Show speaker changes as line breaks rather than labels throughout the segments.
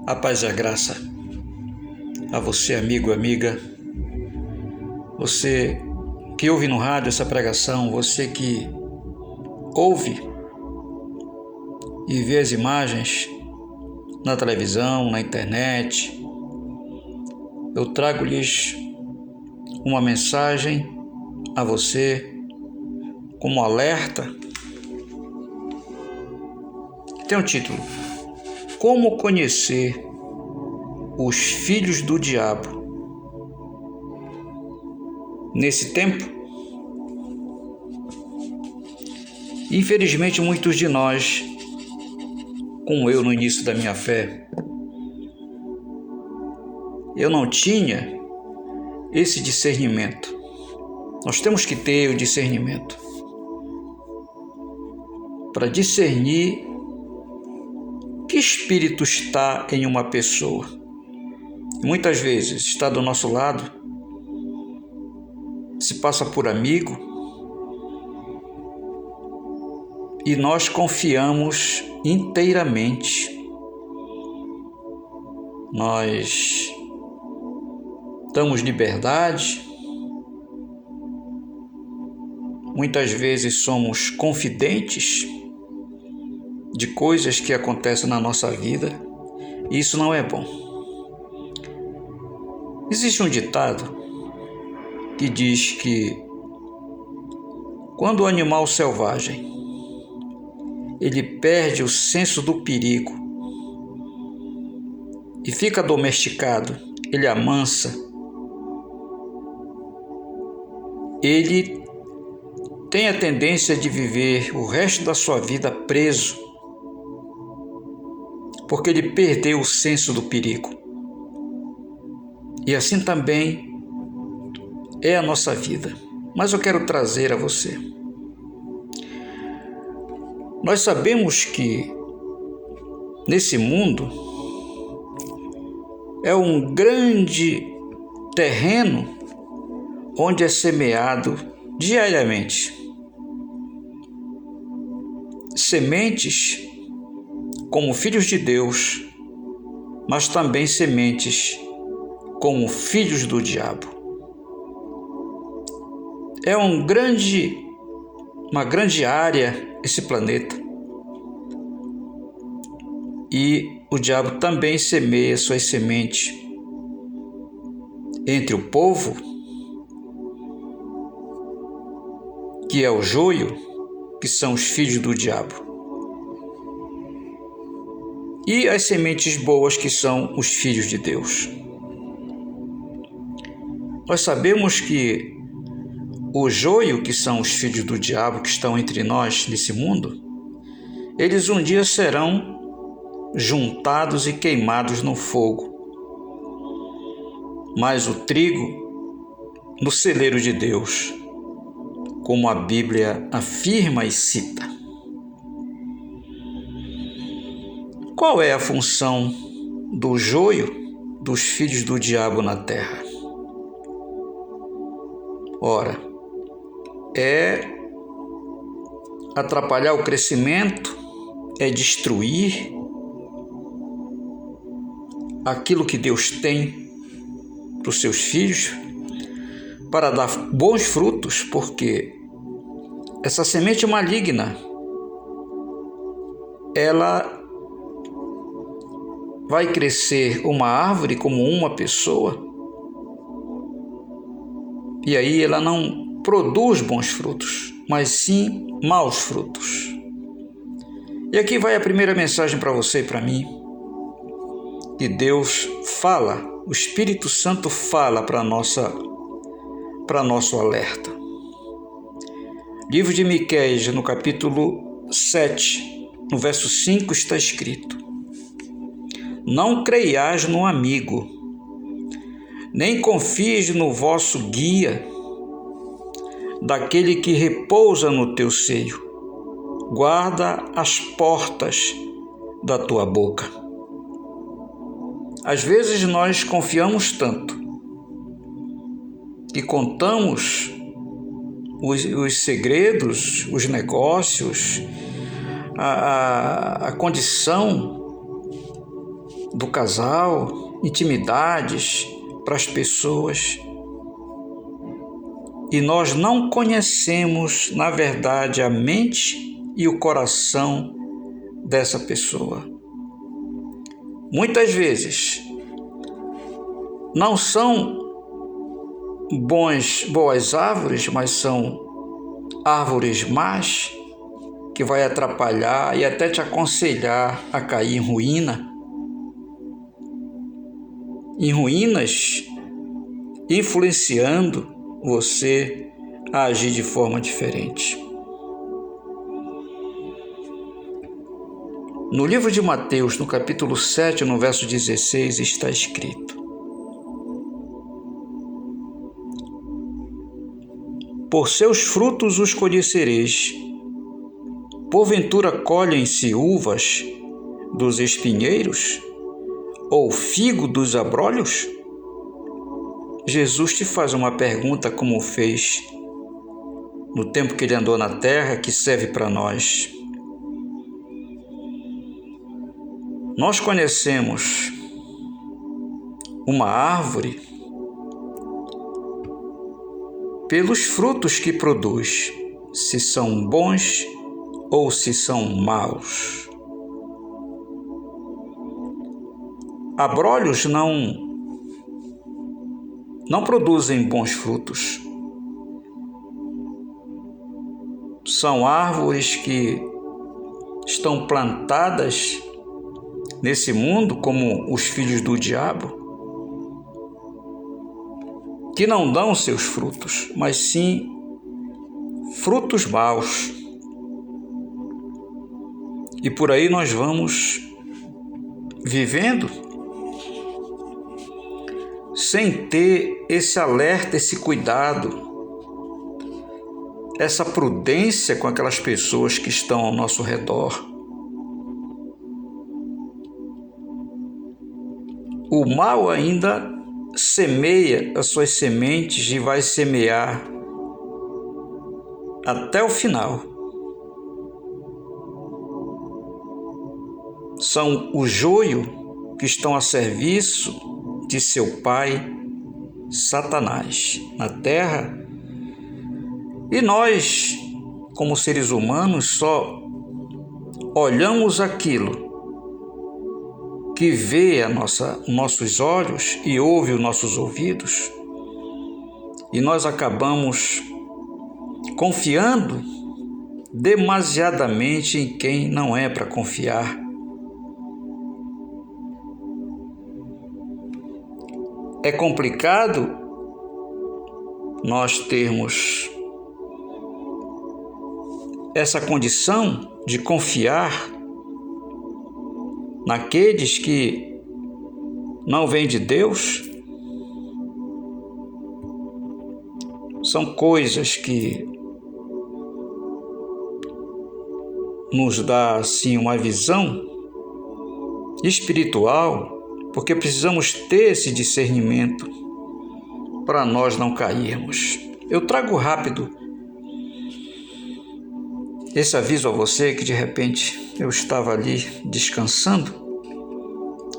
A paz e a graça a você, amigo, amiga, você que ouve no rádio essa pregação, você que ouve e vê as imagens na televisão, na internet. Eu trago-lhes uma mensagem a você como alerta. Tem um título: Como conhecer os filhos do diabo? Nesse tempo, infelizmente, muitos de nós, como eu no início da minha fé, eu não tinha esse discernimento. Nós temos que ter o discernimento para discernir que espírito está em uma pessoa. Muitas vezes está do nosso lado, se passa por amigo, e nós confiamos inteiramente. Nós damos liberdade, muitas vezes somos confidentes de coisas que acontecem na nossa vida, e isso não é bom. Existe um ditado que diz que quando o animal selvagem ele perde o senso do perigo e fica domesticado, ele amansa, ele tem a tendência de viver o resto da sua vida preso, porque ele perdeu o senso do perigo. E assim também é a nossa vida. Mas eu quero trazer a você. Nós sabemos que nesse mundo é um grande terreno onde é semeado diariamente sementes como filhos de Deus, mas também sementes como filhos do diabo. É uma grande área esse planeta, e o diabo também semeia suas sementes entre o povo, que é o joio, que são os filhos do diabo, e as sementes boas, que são os filhos de Deus. Nós sabemos que o joio, que são os filhos do diabo que estão entre nós nesse mundo, eles um dia serão juntados e queimados no fogo. Mas o trigo no celeiro de Deus, como a Bíblia afirma e cita. Qual é a função do joio dos filhos do diabo na terra? Ora, é atrapalhar o crescimento, é destruir aquilo que Deus tem para os seus filhos, para dar bons frutos, porque essa semente maligna, ela vai crescer uma árvore como uma pessoa, e aí ela não produz bons frutos, mas sim maus frutos. E aqui vai a primeira mensagem para você e para mim, que Deus fala, o Espírito Santo fala para nosso alerta. Livro de Miqueias, no capítulo 7, no verso 5, está escrito: Não creiais no amigo, nem confies no vosso guia, daquele que repousa no teu seio. Guarda as portas da tua boca. Às vezes nós confiamos tanto que contamos os segredos, os negócios, a condição do casal, intimidades para as pessoas. E nós não conhecemos, na verdade, a mente e o coração dessa pessoa. Muitas vezes não são boas árvores, mas são árvores más que vai atrapalhar e até te aconselhar a cair em ruínas, influenciando você a agir de forma diferente. No livro de Mateus, no capítulo 7, no verso 16, está escrito: por seus frutos os conhecereis. Porventura colhem-se uvas dos espinheiros ou figo dos abrolhos? Jesus te faz uma pergunta como fez no tempo que ele andou na terra, que serve para nós. Nós conhecemos uma árvore pelos frutos que produz, se são bons ou se são maus. Abrolhos não produzem bons frutos. São árvores que estão plantadas nesse mundo como os filhos do diabo, que não dão seus frutos, mas sim frutos maus. E por aí nós vamos vivendo sem ter esse alerta, esse cuidado, essa prudência com aquelas pessoas que estão ao nosso redor. O mal ainda semeia as suas sementes e vai semear até o final. São o joio que estão a serviço de seu pai, Satanás, na terra. E nós, como seres humanos, só olhamos aquilo que vê nossos olhos e ouve os nossos ouvidos, e nós acabamos confiando demasiadamente em quem não é para confiar. É complicado nós termos essa condição de confiar naqueles que não vêm de Deus. São coisas que nos dá assim uma visão espiritual, porque precisamos ter esse discernimento para nós não cairmos. Eu trago rápido esse aviso a você que de repente eu estava ali descansando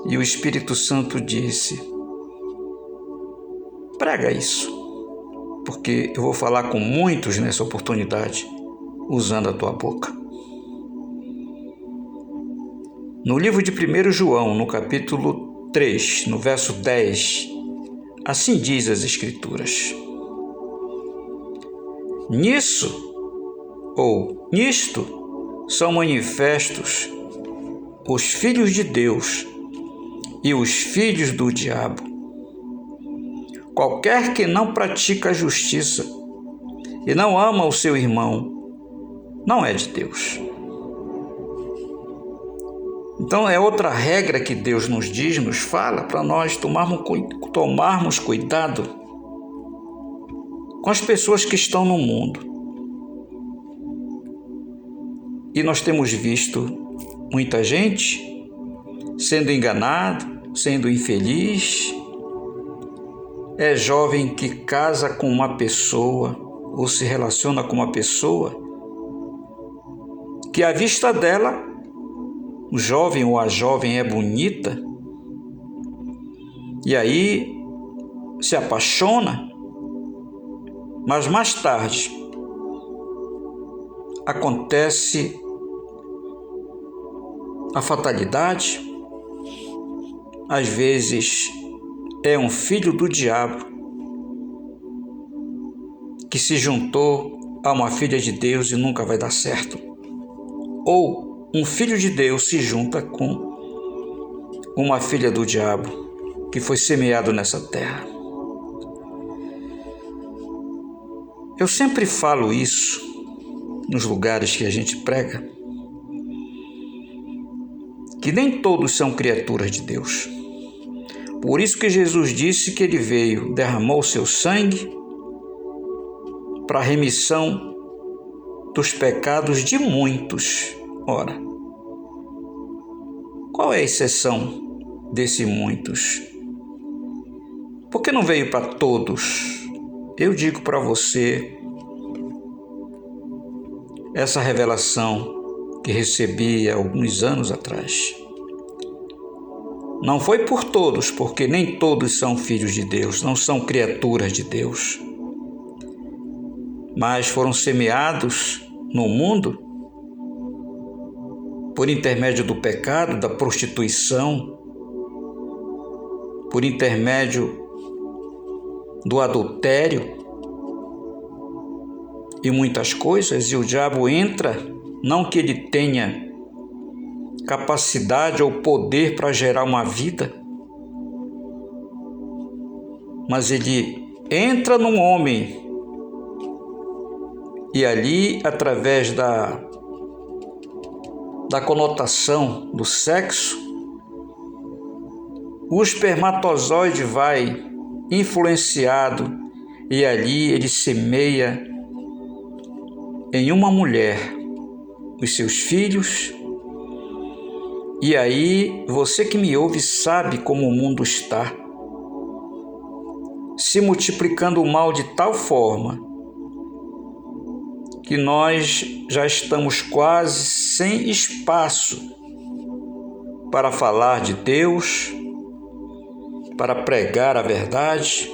e o Espírito Santo disse: prega isso, porque eu vou falar com muitos nessa oportunidade usando a tua boca. No livro de 1 João, no capítulo 3, no verso 10, assim diz as Escrituras: nisto são manifestos os filhos de Deus e os filhos do diabo. Qualquer que não pratica a justiça e não ama o seu irmão, não é de Deus. Então é outra regra que Deus nos diz, nos fala, para nós tomarmos cuidado com as pessoas que estão no mundo. E nós temos visto muita gente sendo enganado, sendo infeliz. É jovem que casa com uma pessoa ou se relaciona com uma pessoa que à vista dela, o jovem ou a jovem é bonita, e aí se apaixona, mas mais tarde acontece a fatalidade. Às vezes é um filho do diabo que se juntou a uma filha de Deus e nunca vai dar certo. Ou um filho de Deus se junta com uma filha do diabo que foi semeado nessa terra. Eu sempre falo isso nos lugares que a gente prega, que nem todos são criaturas de Deus. Por isso que Jesus disse que ele veio, derramou seu sangue para a remissão dos pecados de muitos. Ora, qual é a exceção desses muitos? Por que não veio para todos? Eu digo para você essa revelação que recebi há alguns anos atrás. Não foi por todos, porque nem todos são filhos de Deus, não são criaturas de Deus, mas foram semeados no mundo por intermédio do pecado, da prostituição, por intermédio do adultério e muitas coisas, e o diabo entra, não que ele tenha capacidade ou poder para gerar uma vida, mas ele entra num homem e ali, através da conotação do sexo, o espermatozoide vai influenciado e ali ele semeia em uma mulher os seus filhos. E aí você que me ouve sabe como o mundo está se multiplicando o mal de tal forma que nós já estamos quase sem espaço para falar de Deus, para pregar a verdade,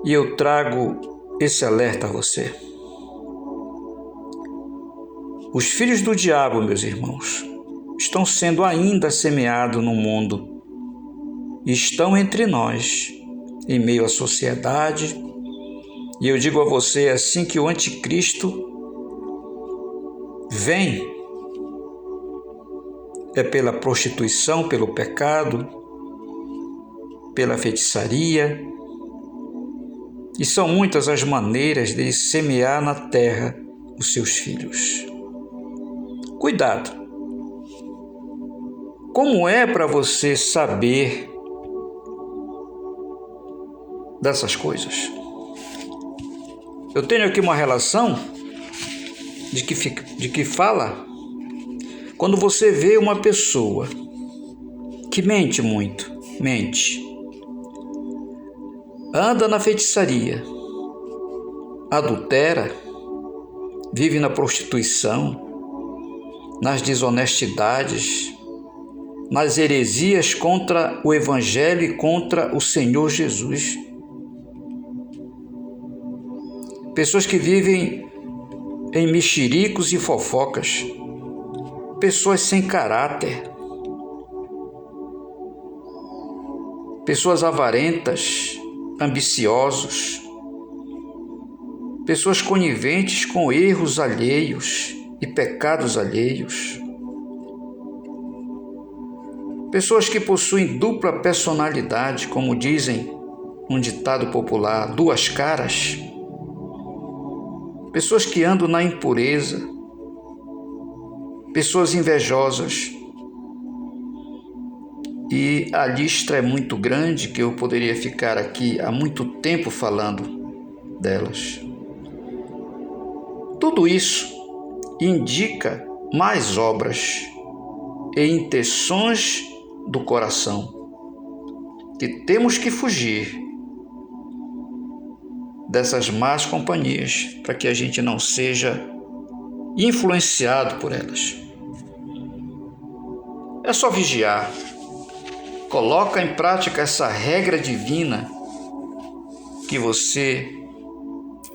e eu trago esse alerta a você. Os filhos do diabo, meus irmãos, estão sendo ainda semeados no mundo e estão entre nós, em meio à sociedade. E eu digo a você, assim que o anticristo vem, é pela prostituição, pelo pecado, pela feitiçaria, e são muitas as maneiras de semear na terra os seus filhos. Cuidado! Como é para você saber dessas coisas? Eu tenho aqui uma relação de que fala quando você vê uma pessoa que mente muito, anda na feitiçaria, adultera, vive na prostituição, nas desonestidades, nas heresias contra o Evangelho e contra o Senhor Jesus. Pessoas que vivem em mexericos e fofocas, pessoas sem caráter, pessoas avarentas, ambiciosos, pessoas coniventes com erros alheios e pecados alheios, pessoas que possuem dupla personalidade, como dizem um ditado popular, duas caras, pessoas que andam na impureza, pessoas invejosas. E a lista é muito grande, que eu poderia ficar aqui há muito tempo falando delas. Tudo isso indica mais obras e intenções do coração que temos que fugir dessas más companhias para que a gente não seja e influenciado por elas. É só vigiar. Coloca em prática essa regra divina que você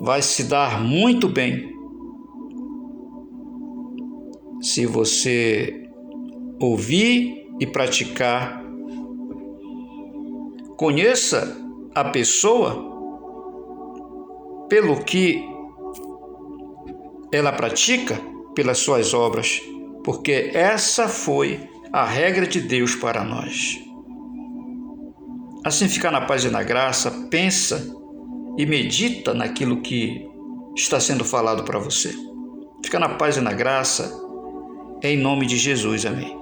vai se dar muito bem se você ouvir e praticar. Conheça a pessoa pelo que ela pratica, pelas suas obras, porque essa foi a regra de Deus para nós. Assim fica na paz e na graça, pensa e medita naquilo que está sendo falado para você. Fica na paz e na graça, em nome de Jesus, amém.